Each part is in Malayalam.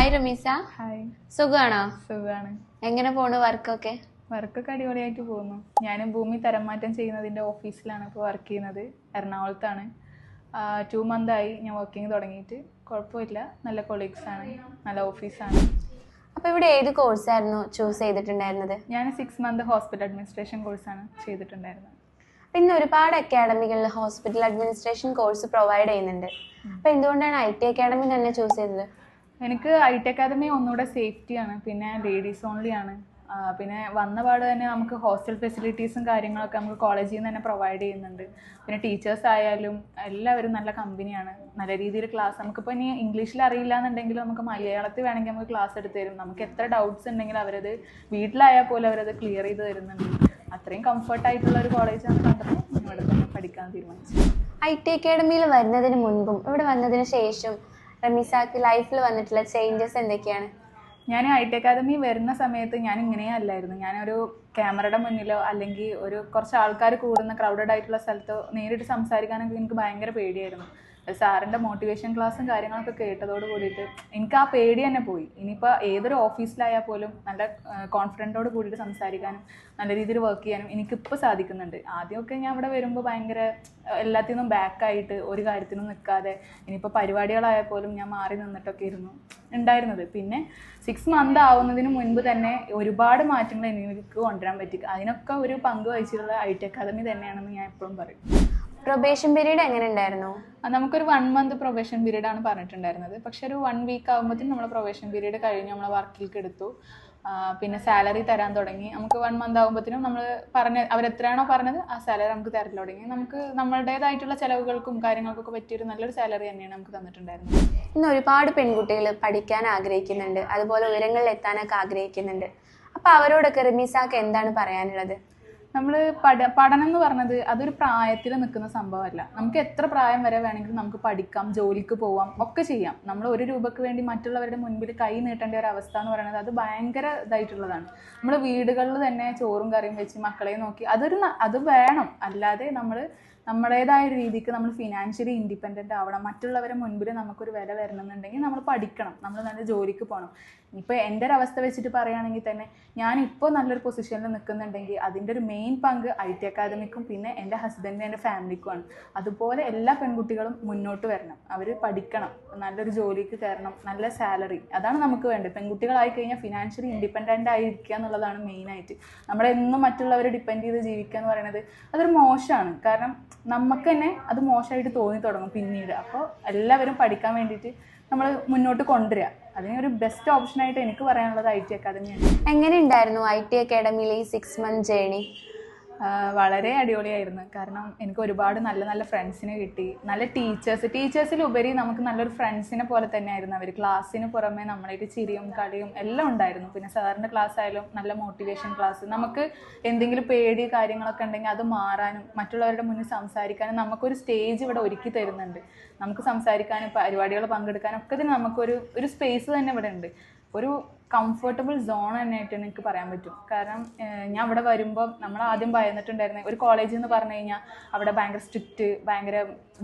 ഹായ് റമീസ. ഹായ്. സുഖാണോ? സുഖാണ്. എങ്ങനെ പോണു വർക്കൊക്കെ? വർക്കൊക്കെ അടിപൊളിയായിട്ട് പോകുന്നു. ഞാൻ ഭൂമി തരം മാറ്റം ചെയ്യുന്നതിൻ്റെ ഓഫീസിലാണ് ഇപ്പോൾ വർക്ക് ചെയ്യുന്നത്. എറണാകുളത്താണ്. 2 മന്തായി ഞാൻ വർക്കിംഗ് തുടങ്ങിയിട്ട്. കുഴപ്പമില്ല, നല്ല കൊളീഗ്സാണ്, നല്ല ഓഫീസാണ്. അപ്പോൾ ഇവിടെ ഏത് കോഴ്സായിരുന്നു ചൂസ് ചെയ്തിട്ടുണ്ടായിരുന്നത്? ഞാൻ 6 മന്ത് ഹോസ്പിറ്റൽ അഡ്മിനിസ്ട്രേഷൻ കോഴ്സാണ് ചെയ്തിട്ടുണ്ടായിരുന്നത്. ഇന്ന് ഒരുപാട് അക്കാഡമികളിൽ ഹോസ്പിറ്റൽ അഡ്മിനിസ്ട്രേഷൻ കോഴ്സ് പ്രൊവൈഡ് ചെയ്യുന്നുണ്ട്. അപ്പോൾ എന്തുകൊണ്ടാണ് IT അക്കാഡമി തന്നെ ചൂസ് ചെയ്തത്? എനിക്ക് IT അക്കാദമി ഒന്നുകൂടെ സേഫ്റ്റിയാണ്, പിന്നെ ലേഡീസ് ഓൺലി ആണ്. പിന്നെ വന്ന പാട് തന്നെ നമുക്ക് ഹോസ്റ്റൽ ഫെസിലിറ്റീസും കാര്യങ്ങളൊക്കെ നമുക്ക് കോളേജിൽ നിന്ന് തന്നെ പ്രൊവൈഡ് ചെയ്യുന്നുണ്ട്. പിന്നെ ടീച്ചേഴ്സ് ആയാലും എല്ലാവരും നല്ല കമ്പനിയാണ്, നല്ല രീതിയിൽ ക്ലാസ്. നമുക്കിപ്പോൾ ഇനി ഇംഗ്ലീഷിൽ അറിയില്ല എന്നുണ്ടെങ്കിൽ നമുക്ക് മലയാളത്തിൽ വേണമെങ്കിൽ നമുക്ക് ക്ലാസ് എടുത്ത് തരും. നമുക്ക് എത്ര ഡൗട്ട്സ് ഉണ്ടെങ്കിലും അവരത് വീട്ടിലായാൽ പോലും അവരത് ക്ലിയർ ചെയ്ത് തരുന്നുണ്ട്. അത്രയും കംഫർട്ടായിട്ടുള്ള ഒരു കോളേജാണ് കണ്ടപ്പോൾ ഇവിടെ തന്നെ പഠിക്കാൻ തീരുമാനിച്ചു. IT അക്കാഡമിയിൽ വരുന്നതിന് മുൻപും ഇവിടെ വന്നതിന് ശേഷം റമീസാക്ക് ലൈഫിൽ വന്നിട്ടുള്ള ചേഞ്ചസ് എന്തൊക്കെയാണ്? ഞാൻ IT അക്കാദമി വരുന്ന സമയത്ത് ഞാൻ ഇങ്ങനെയേ അല്ലായിരുന്നു. ഞാനൊരു ക്യാമറയുടെ മുന്നിലോ അല്ലെങ്കിൽ കുറച്ച് ആൾക്കാർ കൂടുന്ന ക്രൗഡഡ് ആയിട്ടുള്ള സ്ഥലത്തോ നേരിട്ട് സംസാരിക്കാനൊക്കെ എനിക്ക് ഭയങ്കര പേടിയായിരുന്നു. സാറിൻ്റെ മോട്ടിവേഷൻ ക്ലാസ്സും കാര്യങ്ങളൊക്കെ കേട്ടതോട് കൂടിയിട്ട് എനിക്ക് ആ പേടി തന്നെ പോയി. ഇനിയിപ്പോൾ ഏതൊരു ഓഫീസിലായാൽ പോലും നല്ല കോൺഫിഡൻറ്റോട് കൂടിയിട്ട് സംസാരിക്കാനും നല്ല രീതിയിൽ വർക്ക് ചെയ്യാനും എനിക്കിപ്പോൾ സാധിക്കുന്നുണ്ട്. ആദ്യമൊക്കെ ഞാൻ ഇവിടെ വരുമ്പോൾ ഭയങ്കര എല്ലാത്തിനും ബാക്കായിട്ട് ഒരു കാര്യത്തിനും നിൽക്കാതെ, ഇനിയിപ്പോൾ പരിപാടികളായാൽ പോലും ഞാൻ മാറി നിന്നിട്ടൊക്കെ ഉണ്ടായിരുന്നത്. പിന്നെ 6 മന്ത് ആവുന്നതിന് മുൻപ് തന്നെ ഒരുപാട് മാറ്റങ്ങൾ എനിക്ക് കൊണ്ടുവരാൻ പറ്റി. അതിനൊക്കെ ഒരു പങ്ക് വഹിച്ചിട്ടുള്ള IT അക്കാദമി തന്നെയാണെന്ന് ഞാൻ എപ്പോഴും പറയും. പ്രൊബേഷൻ പീരീഡ് എങ്ങനെ ഉണ്ടായിരുന്നു? നമുക്കൊരു 1 മന്ത് പ്രൊബേഷൻ പീരീഡ് ആണ് പറഞ്ഞിട്ടുണ്ടായിരുന്നത്. പക്ഷെ ഒരു 1 വീക്ക് ആകുമ്പോഴത്തേക്കും നമ്മൾ പ്രൊബേഷൻ പീരീഡ് കഴിഞ്ഞ് നമ്മളെ വർക്കിലേക്ക് എടുത്തു. പിന്നെ സാലറി തരാൻ തുടങ്ങി. നമുക്ക് 1 മന്ത് ആകുമ്പോഴത്തേനും നമ്മൾ അവരെത്രയാണോ പറഞ്ഞത് ആ സാലറി നമുക്ക് തരൽ തുടങ്ങി. നമുക്ക് നമ്മളുടേതായിട്ടുള്ള ചിലവുകൾക്കും കാര്യങ്ങൾക്കൊക്കെ പറ്റിയൊരു നല്ലൊരു സാലറി തന്നെയാണ് നമുക്ക് തന്നിട്ടുണ്ടായിരുന്നത്. ഇന്ന് ഒരുപാട് പെൺകുട്ടികൾ പഠിക്കാൻ ആഗ്രഹിക്കുന്നുണ്ട്, അതുപോലെ ഉയരങ്ങളിൽ എത്താനൊക്കെ ആഗ്രഹിക്കുന്നുണ്ട്. അപ്പോൾ അവരോടൊക്കെ റമീസാക്ക് എന്താണ് പറയാനുള്ളത്? നമ്മൾ പഠനം എന്ന് പറഞ്ഞത് അതൊരു പ്രായത്തിൽ നിൽക്കുന്ന സംഭവമല്ല. നമുക്ക് എത്ര പ്രായം വരെ വേണമെങ്കിലും നമുക്ക് പഠിക്കാം, ജോലിക്ക് പോവാം, ഒക്കെ ചെയ്യാം. നമ്മൾ 1 രൂപയ്ക്ക് വേണ്ടി മറ്റുള്ളവരുടെ മുൻപിൽ കൈ നീട്ടേണ്ട ഒരു അവസ്ഥ എന്ന് പറയുന്നത് അത് ഭയങ്കര ഇതായിട്ടുള്ളതാണ്. നമ്മൾ വീടുകളിൽ തന്നെ ചോറും കറിയും വെച്ച് മക്കളെ നോക്കി അത് വേണം. അല്ലാതെ നമ്മുടേതായ ഒരു രീതിക്ക് നമ്മൾ ഫിനാൻഷ്യലി ഇൻഡിപെൻഡൻ്റ് ആവണം. മറ്റുള്ളവരെ മുൻപിൽ നമുക്കൊരു വില വരണമെന്നുണ്ടെങ്കിൽ നമ്മൾ പഠിക്കണം, നമ്മൾ നല്ല ജോലിക്ക് പോകണം. ഇപ്പോൾ എൻ്റെ ഒരു അവസ്ഥ വെച്ചിട്ട് പറയുകയാണെങ്കിൽ തന്നെ ഞാനിപ്പോൾ നല്ലൊരു പൊസിഷനിൽ നിൽക്കുന്നുണ്ടെങ്കിൽ അതിൻ്റെ ഒരു മെയിൻ പങ്ക് IT അക്കാദമിക്കും പിന്നെ എൻ്റെ ഹസ്ബൻഡിനും എൻ്റെ ഫാമിലിക്കുമാണ്. അതുപോലെ എല്ലാ പെൺകുട്ടികളും മുന്നോട്ട് വരണം, അവർ പഠിക്കണം, നല്ലൊരു ജോലിക്ക് കയറണം, നല്ല സാലറി. അതാണ് നമുക്ക് വേണ്ടത്. പെൺകുട്ടികളായി കഴിഞ്ഞാൽ ഫിനാൻഷ്യലി ഇൻഡിപെൻഡൻ്റ് ആയിരിക്കുക എന്നുള്ളതാണ് മെയിനായിട്ട്. നമ്മളെന്നും മറ്റുള്ളവരെ ഡിപ്പെൻഡ് ചെയ്ത് ജീവിക്കുക എന്ന് പറയുന്നത് അതൊരു മോശമാണ്. കാരണം നമുക്ക് തന്നെ അത് മോശമായിട്ട് തോന്നി തുടങ്ങും പിന്നീട്. അപ്പോൾ എല്ലാവരും പഠിക്കാൻ വേണ്ടിയിട്ട് നമ്മൾ മുന്നോട്ട് കൊണ്ടുവരിക. അതിനൊരു ബെസ്റ്റ് ഓപ്ഷനായിട്ട് എനിക്ക് പറയാനുള്ളത് IT അക്കാദമിയാണ്. എങ്ങനെ ഉണ്ടായിരുന്നു IT അക്കാഡമിയിലെ ഈ 6 മന്ത് ജേണി? വളരെ അടിപൊളിയായിരുന്നു. കാരണം എനിക്ക് ഒരുപാട് നല്ല നല്ല ഫ്രണ്ട്സിനെ കിട്ടി, നല്ല ടീച്ചേഴ്സിലുപരി നമുക്ക് നല്ലൊരു ഫ്രണ്ട്സിനെ പോലെ തന്നെയായിരുന്നു അവർ. ക്ലാസ്സിന് പുറമെ നമ്മളായിട്ട് ചിരിയും കളിയും എല്ലാം ഉണ്ടായിരുന്നു. പിന്നെ സാറിൻ്റെ ക്ലാസ് ആയാലും നല്ല മോട്ടിവേഷൻ ക്ലാസ്. നമുക്ക് എന്തെങ്കിലും പേടി കാര്യങ്ങളൊക്കെ ഉണ്ടെങ്കിൽ അത് മാറാനും മറ്റുള്ളവരുടെ മുന്നിൽ സംസാരിക്കാനും നമുക്കൊരു സ്റ്റേജ് ഇവിടെ ഒരുക്കി തരുന്നുണ്ട്. നമുക്ക് സംസാരിക്കാനും പരിപാടികൾ പങ്കെടുക്കാനും ഒക്കെ ഇതിന് നമുക്കൊരു സ്പേസ് തന്നെ ഇവിടെ ഉണ്ട്. ഒരു കംഫർട്ടബിൾ സോൺ തന്നെയായിട്ട് എനിക്ക് പറയാൻ പറ്റും. കാരണം ഞാൻ അവിടെ വരുമ്പോൾ നമ്മൾ ആദ്യം ഭയന്നിട്ടുണ്ടായിരുന്നത് ഒരു കോളേജ് എന്ന് പറഞ്ഞു കഴിഞ്ഞാൽ അവിടെ ഭയങ്കര സ്ട്രിക്റ്റ്, ഭയങ്കര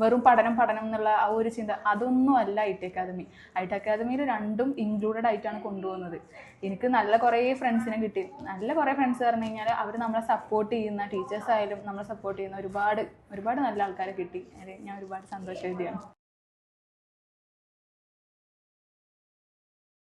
വെറും പഠനം എന്നുള്ള ആ ഒരു ചിന്ത, അതൊന്നും അല്ല IT അക്കാദമി. IT അക്കാദമിയിൽ രണ്ടും ഇൻക്ലൂഡഡ് ആയിട്ടാണ് കൊണ്ടുപോകുന്നത്. എനിക്ക് നല്ല കുറേ ഫ്രണ്ട്സിനെ കിട്ടി. നല്ല കുറേ ഫ്രണ്ട്സ് പറഞ്ഞു കഴിഞ്ഞാൽ അവർ നമ്മളെ സപ്പോർട്ട് ചെയ്യുന്ന ടീച്ചേഴ്സ് ആയാലും നമ്മളെ സപ്പോർട്ട് ചെയ്യുന്ന ഒരുപാട് നല്ല ആൾക്കാരെ കിട്ടി. ഞാൻ ഒരുപാട് സന്തോഷവതിയാണ്.